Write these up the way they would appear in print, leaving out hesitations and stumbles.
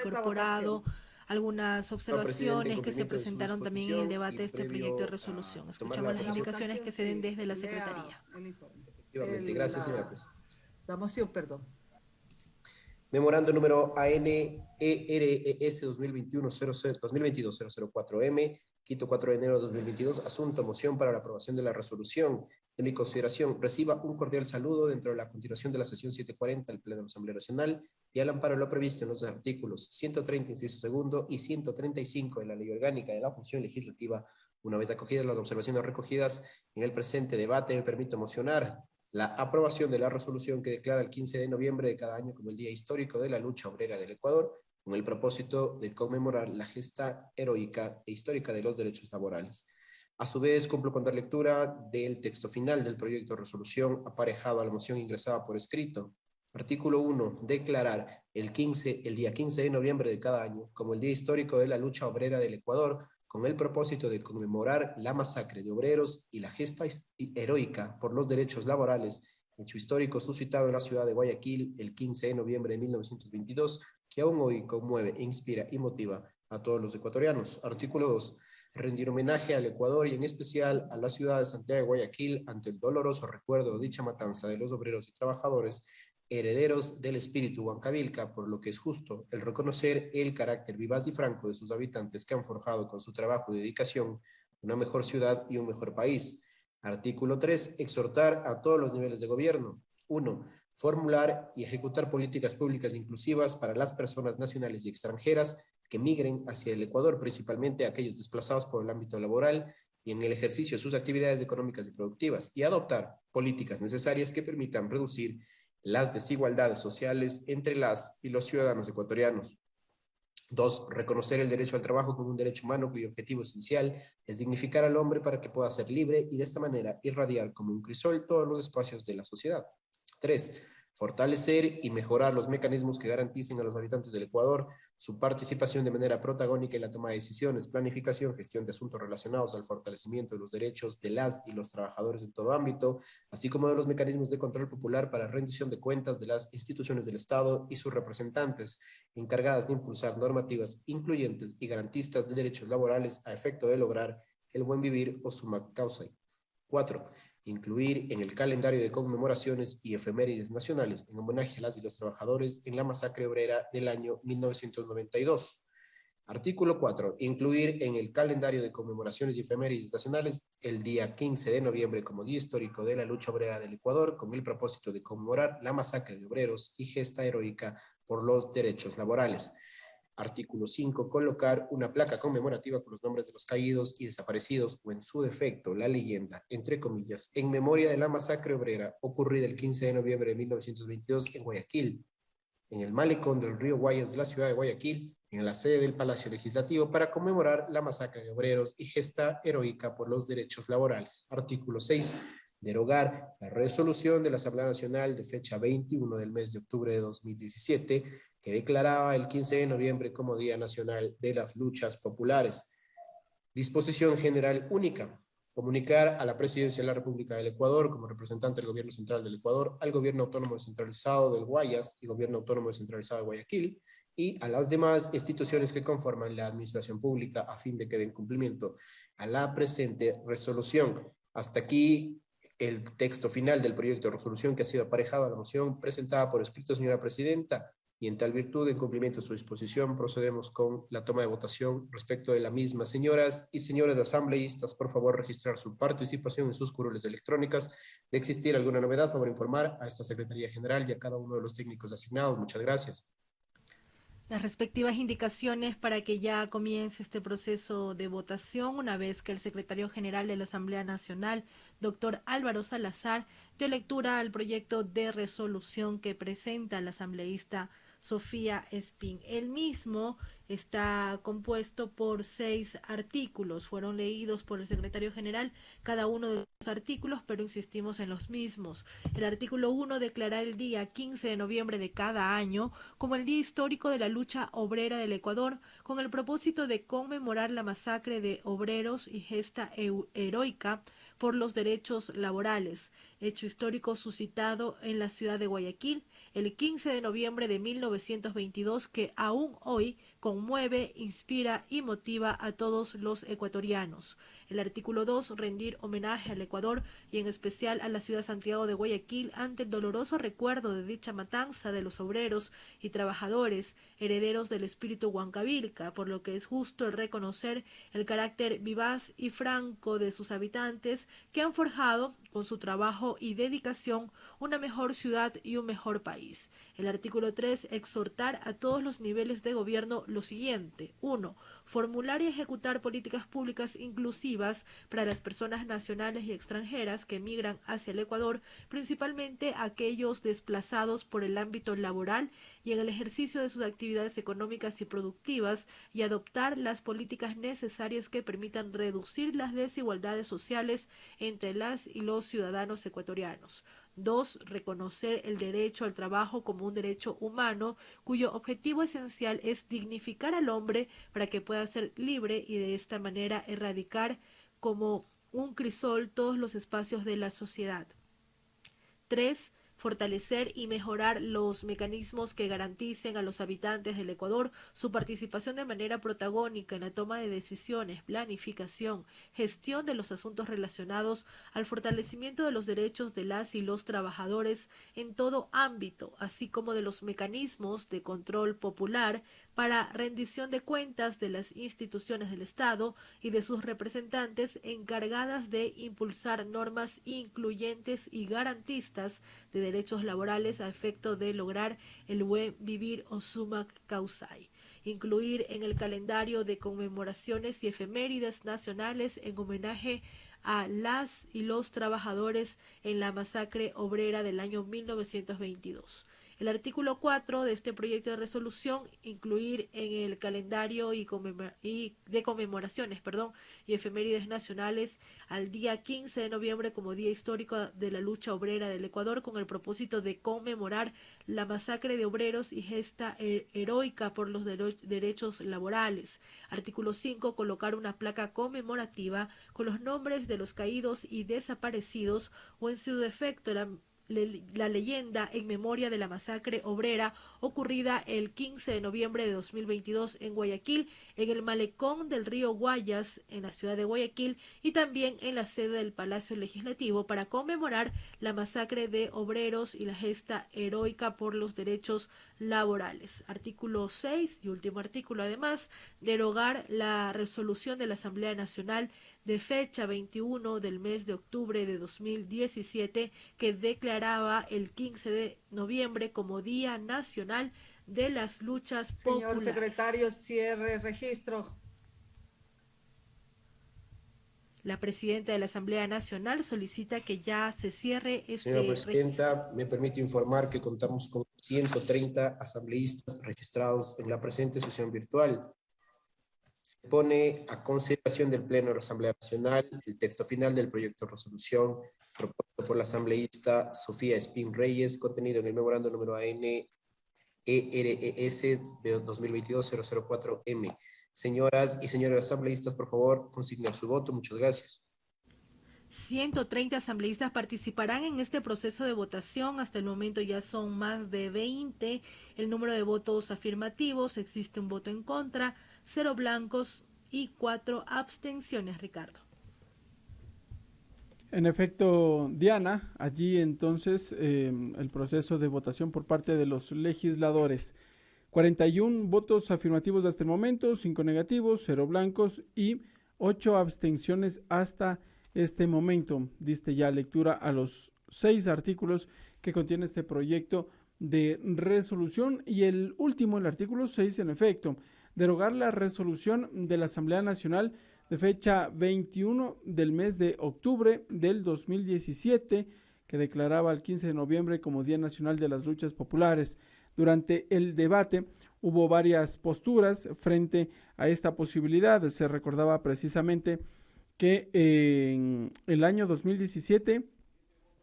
incorporado algunas Señor presidente, en observaciones que se cumplimiento de su presentaron también en el disposición y debate de este proyecto de previo resolución. a tomar la Escuchamos las votación. indicaciones que se den desde la Secretaría. Efectivamente, gracias, señora presidenta. La moción, perdón. Memorando número ANERES 2021-2022-004M, Quito 4 de enero de 2022, asunto, moción para la aprobación de la resolución. De mi consideración, reciba un cordial saludo dentro de la continuación de la sesión 740 del Pleno de la Asamblea Nacional y al amparo de lo previsto en los artículos 130, inciso segundo, y 135 de la Ley Orgánica de la Función Legislativa. Una vez acogidas las observaciones recogidas en el presente debate, me permito mocionar la aprobación de la resolución que declara el 15 de noviembre de cada año como el Día Histórico de la Lucha Obrera del Ecuador, con el propósito de conmemorar la gesta heroica e histórica de los derechos laborales. A su vez, cumplo con dar lectura del texto final del proyecto de resolución aparejado a la moción ingresada por escrito. Artículo 1. Declarar el día 15 de noviembre de cada año como el Día Histórico de la Lucha Obrera del Ecuador, con el propósito de conmemorar la masacre de obreros y la gesta heroica por los derechos laborales, hecho histórico suscitado en la ciudad de Guayaquil el 15 de noviembre de 1922, que aún hoy conmueve, inspira y motiva a todos los ecuatorianos. Artículo 2. Rendir homenaje al Ecuador y en especial a la ciudad de Santiago de Guayaquil ante el doloroso recuerdo de dicha matanza de los obreros y trabajadores herederos del espíritu huancavilca, por lo que es justo el reconocer el carácter vivaz y franco de sus habitantes que han forjado con su trabajo y dedicación una mejor ciudad y un mejor país. Artículo 3. Exhortar a todos los niveles de gobierno. 1. Formular y ejecutar políticas públicas inclusivas para las personas nacionales y extranjeras que migren hacia el Ecuador, principalmente aquellos desplazados por el ámbito laboral y en el ejercicio de sus actividades económicas y productivas, y adoptar políticas necesarias que permitan reducir las desigualdades sociales entre las y los ciudadanos ecuatorianos. 2. Reconocer el derecho al trabajo como un derecho humano cuyo objetivo esencial es dignificar al hombre para que pueda ser libre y de esta manera irradiar como un crisol todos los espacios de la sociedad. 3. Fortalecer y mejorar los mecanismos que garanticen a los habitantes del Ecuador su participación de manera protagónica en la toma de decisiones, planificación, gestión de asuntos relacionados al fortalecimiento de los derechos de las y los trabajadores en todo ámbito, así como de los mecanismos de control popular para rendición de cuentas de las instituciones del Estado y sus representantes, encargadas de impulsar normativas incluyentes y garantistas de derechos laborales a efecto de lograr el buen vivir o summa causa. 4. Incluir en el calendario de conmemoraciones y efemérides nacionales en homenaje a las y los trabajadores en la masacre obrera del año 1992. Artículo 4. Incluir en el calendario de conmemoraciones y efemérides nacionales el día 15 de noviembre como Día Histórico de la Lucha Obrera del Ecuador, con el propósito de conmemorar la masacre de obreros y gesta heroica por los derechos laborales. Artículo 5. Colocar una placa conmemorativa con los nombres de los caídos y desaparecidos o en su defecto la leyenda, entre comillas, en memoria de la masacre obrera ocurrida el 15 de noviembre de 1922 en Guayaquil, en el malecón del río Guayas de la ciudad de Guayaquil, en la sede del Palacio Legislativo, para conmemorar la masacre de obreros y gesta heroica por los derechos laborales. Artículo 6. Derogar la resolución de la Asamblea Nacional de fecha 21 del mes de octubre de 2017, que declaraba el 15 de noviembre como Día Nacional de las Luchas Populares. Disposición general única. Comunicar a la Presidencia de la República del Ecuador, como representante del Gobierno Central del Ecuador, al Gobierno Autónomo Descentralizado del Guayas y Gobierno Autónomo Descentralizado de Guayaquil, y a las demás instituciones que conforman la administración pública a fin de que den cumplimiento a la presente resolución. Hasta aquí el texto final del proyecto de resolución que ha sido aparejado a la moción presentada por escrito, señora presidenta, y en tal virtud, en cumplimiento de su disposición, procedemos con la toma de votación respecto de la misma. Señoras y señores asambleístas, por favor, registrar su participación en sus curules electrónicas. De existir alguna novedad, por informar a esta Secretaría General y a cada uno de los técnicos asignados. Muchas gracias. Las respectivas indicaciones para que ya comience este proceso de votación una vez que el secretario general de la Asamblea Nacional, doctor Álvaro Salazar, dio lectura al proyecto de resolución que presenta la asambleísta Sofía Espín. El mismo está compuesto por 6 artículos. Fueron leídos por el secretario general cada uno de los artículos, pero insistimos en los mismos. El artículo 1, declarar el día 15 de noviembre de cada año como el Día Histórico de la Lucha Obrera del Ecuador, con el propósito de conmemorar la masacre de obreros y gesta heroica por los derechos laborales, hecho histórico suscitado en la ciudad de Guayaquil el 15 de noviembre de 1922 que aún hoy conmueve, inspira y motiva a todos los ecuatorianos. El artículo 2, rendir homenaje al Ecuador y en especial a la ciudad de Santiago de Guayaquil ante el doloroso recuerdo de dicha matanza de los obreros y trabajadores, herederos del espíritu huancavilca, por lo que es justo el reconocer el carácter vivaz y franco de sus habitantes que han forjado con su trabajo y dedicación una mejor ciudad y un mejor país. El artículo 3, exhortar a todos los niveles de gobierno lo siguiente. 1. Formular y ejecutar políticas públicas inclusivas para las personas nacionales y extranjeras que emigran hacia el Ecuador, principalmente aquellos desplazados por el ámbito laboral y en el ejercicio de sus actividades económicas y productivas, y adoptar las políticas necesarias que permitan reducir las desigualdades sociales entre las y los ciudadanos ecuatorianos. 2. Reconocer el derecho al trabajo como un derecho humano cuyo objetivo esencial es dignificar al hombre para que pueda ser libre y de esta manera erradicar como un crisol todos los espacios de la sociedad. 3. Fortalecer y mejorar los mecanismos que garanticen a los habitantes del Ecuador su participación de manera protagónica en la toma de decisiones, planificación, gestión de los asuntos relacionados al fortalecimiento de los derechos de las y los trabajadores en todo ámbito, así como de los mecanismos de control popular para rendición de cuentas de las instituciones del Estado y de sus representantes encargadas de impulsar normas incluyentes y garantistas de derechos laborales a efecto de lograr el buen vivir o summa causae. Incluir en el calendario de conmemoraciones y efemérides nacionales en homenaje a las y los trabajadores en la masacre obrera del año 1922. El artículo 4 de este proyecto de resolución, incluir en el calendario de conmemoraciones y efemérides nacionales al día 15 de noviembre como Día Histórico de la Lucha Obrera del Ecuador, con el propósito de conmemorar la masacre de obreros y gesta heroica por los derechos laborales. Artículo 5. Colocar una placa conmemorativa con los nombres de los caídos y desaparecidos o en su defecto la leyenda en memoria de la masacre obrera ocurrida el 15 de noviembre de 2022 en Guayaquil, en el malecón del río Guayas, en la ciudad de Guayaquil, y también en la sede del Palacio Legislativo para conmemorar la masacre de obreros y la gesta heroica por los derechos laborales. Artículo 6 y último artículo, además, derogar la resolución de la Asamblea Nacional de fecha 21 del mes de octubre de 2017 que declaraba el 15 de noviembre como Día Nacional de las Luchas Populares. Señor secretario, cierre registro. La presidenta de la Asamblea Nacional solicita que ya se cierre este Señora presidenta, registro. me permite informar que contamos con 130 asambleístas registrados en la presente sesión virtual. Se pone a consideración del Pleno de la Asamblea Nacional el texto final del proyecto de resolución propuesto por la asambleísta Sofía Espín Reyes, contenido en el memorando número AN ERES 2022-004M. Señoras y señores asambleístas, por favor, consignar su voto. Muchas gracias. 130 asambleístas participarán en este proceso de votación. Hasta el momento ya son más de 20 el número de votos afirmativos. Existe un voto en contra, 0 blancos y 4 abstenciones, Ricardo. En efecto, Diana, allí entonces el proceso de votación por parte de los legisladores. 41 votos afirmativos hasta el momento, 5 negativos, 0 blancos y 8 abstenciones hasta este momento. Diste ya lectura a los 6 artículos que contiene este proyecto de resolución y el último, el artículo 6, en efecto, derogar la resolución de la Asamblea Nacional de fecha 21 del mes de octubre del 2017 que declaraba el 15 de noviembre como Día Nacional de las Luchas Populares. Durante el debate hubo varias posturas frente a esta posibilidad. Se recordaba precisamente que en el año 2017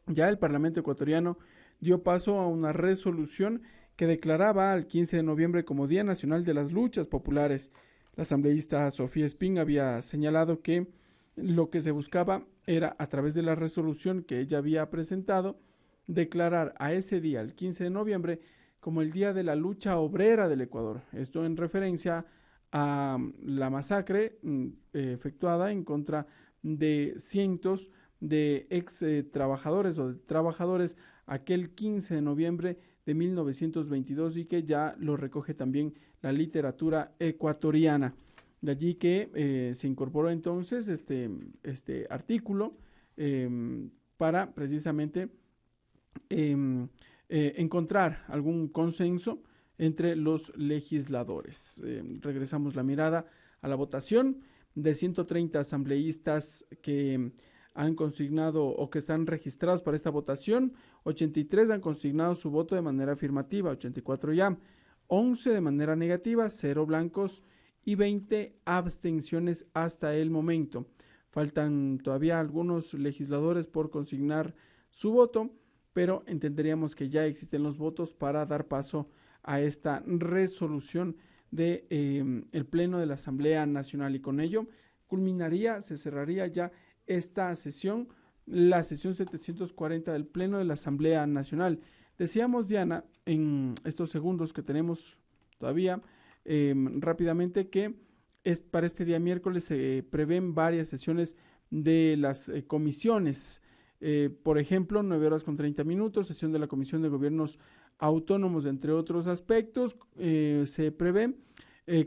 ya el Parlamento ecuatoriano dio paso a una resolución que declaraba al 15 de noviembre como Día Nacional de las Luchas Populares. La asambleísta Sofía Espín había señalado que lo que se buscaba era, a través de la resolución que ella había presentado, declarar a ese día, el 15 de noviembre, como el Día de la Lucha Obrera del Ecuador. Esto en referencia a la masacre efectuada en contra de cientos de ex trabajadores o de trabajadores aquel 15 de noviembre de 1922 y que ya lo recoge también la literatura ecuatoriana. De allí que se incorporó entonces este artículo para precisamente encontrar algún consenso entre los legisladores. Regresamos la mirada a la votación. De 130 asambleístas que han consignado o que están registrados para esta votación, 83 han consignado su voto de manera afirmativa, 84 ya, 11 de manera negativa, 0 blancos y 20 abstenciones hasta el momento. Faltan todavía algunos legisladores por consignar su voto, pero entenderíamos que ya existen los votos para dar paso a esta resolución de el Pleno de la Asamblea Nacional, y con ello culminaría, se cerraría ya esta sesión, la sesión 740 del Pleno de la Asamblea Nacional. Decíamos, Diana, en estos segundos que tenemos todavía, rápidamente, que para este día miércoles se prevén varias sesiones de las comisiones. Por ejemplo, 9 horas con 30 minutos, sesión de la Comisión de Gobiernos Autónomos, entre otros aspectos. Se prevé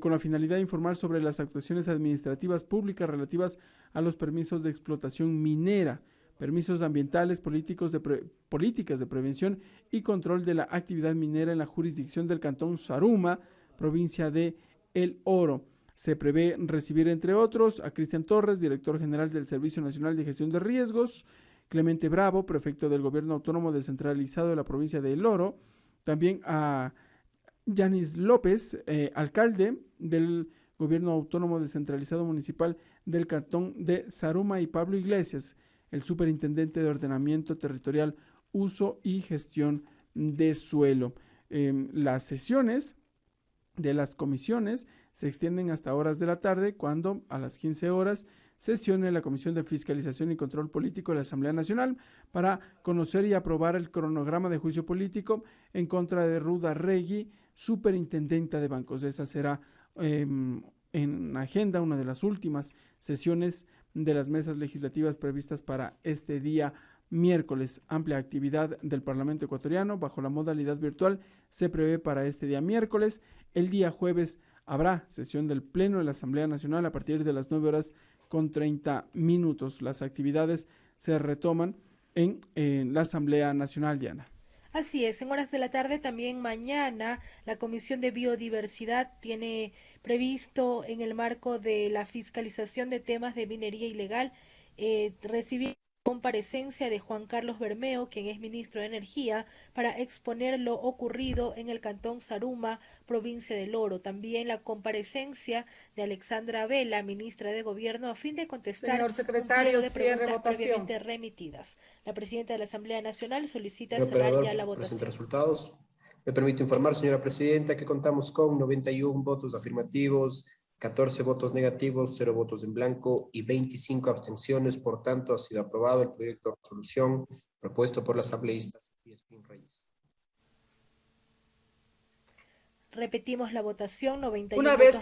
con la finalidad de informar sobre las actuaciones administrativas públicas relativas a los permisos de explotación minera, permisos ambientales, políticas de prevención y control de la actividad minera en la jurisdicción del Cantón Zaruma, provincia de El Oro. Se prevé recibir, entre otros, a Cristian Torres, director general del Servicio Nacional de Gestión de Riesgos, Clemente Bravo, prefecto del Gobierno Autónomo Descentralizado de la provincia de El Oro, también a Yanis López, alcalde del Gobierno Autónomo Descentralizado Municipal del Cantón de Zaruma, y Pablo Iglesias, el superintendente de Ordenamiento Territorial, Uso y Gestión de Suelo. Las sesiones de las comisiones se extienden hasta horas de la tarde, cuando a las 15 horas sesione la Comisión de Fiscalización y Control Político de la Asamblea Nacional para conocer y aprobar el cronograma de juicio político en contra de Ruda Regui, superintendenta de bancos. Esa será en agenda una de las últimas sesiones de las mesas legislativas previstas para este día miércoles. Amplia actividad del Parlamento ecuatoriano bajo la modalidad virtual se prevé para este día miércoles. El día jueves habrá sesión del Pleno de la Asamblea Nacional a partir de las 9 horas con 30 minutos. Las actividades se retoman en la Asamblea Nacional, Diana. Así es, en horas de la tarde también mañana la Comisión de Biodiversidad tiene previsto, en el marco de la fiscalización de temas de minería ilegal, recibir comparecencia de Juan Carlos Bermeo, quien es ministro de Energía, para exponer lo ocurrido en el Cantón Zaruma, provincia del Oro. También la comparecencia de Alexandra Vela, ministra de Gobierno, a fin de contestar Señor secretario, un pliego de cierre preguntas votación. previamente remitidas. La presidenta de la Asamblea Nacional solicita Señor cerrar operador, ya la presente votación. resultados. Me permite informar, señora presidenta, que contamos con 91 votos afirmativos, 14 votos negativos, 0 votos en blanco y 25 abstenciones. Por tanto, ha sido aprobado el proyecto de resolución propuesto por la asambleísta Sofía Espín Reyes. Repetimos la votación, 91 Una vez votos